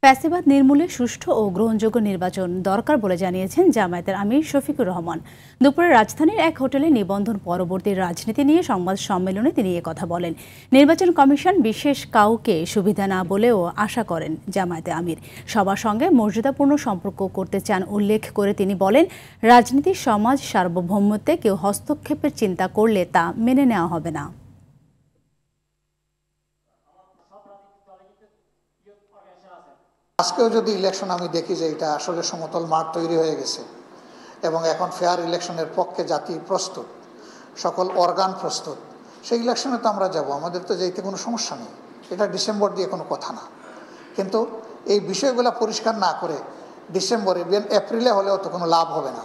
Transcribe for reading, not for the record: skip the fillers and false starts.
ফ্যাসিবাদ নির্মূলে সুষ্ঠু ও গ্রহণযোগ্য নির্বাচন দরকার বলে জানিয়েছেন জামায়াতের আমির শফিকুর রহমান। দুপুরে রাজধানীর এক হোটেলে নিবন্ধন পরবর্তী রাজনীতি নিয়ে সংবাদ সম্মেলনে তিনি কথা বলেন। নির্বাচন কমিশন বিশেষ কাউকে সুবিধা না বলেও আশা করেন জামায়াতে আমির সবার সঙ্গে মর্যাদাপূর্ণ সম্পর্ক করতে চান উল্লেখ করে তিনি বলেন, রাজনীতি সমাজ সার্বভৌমত্বে কেউ হস্তক্ষেপের চিন্তা করলে তা মেনে নেওয়া হবে না। আজকেও যদি ইলেকশন আমি দেখি যে এটা আসলে সমতল মাঠ তৈরি হয়ে গেছে এবং এখন ফেয়ার ইলেকশনের পক্ষে জাতি প্রস্তুত, সকল অর্গান প্রস্তুত, সেই ইলেকশনে তো আমরা যাব, আমাদের তো যেতে কোনো সমস্যা নেই। এটা ডিসেম্বর দিয়ে কোনো কথা না, কিন্তু এই বিষয়গুলো পরিষ্কার না করে ডিসেম্বরে এপ্রিলে হলেও তো কোনো লাভ হবে না।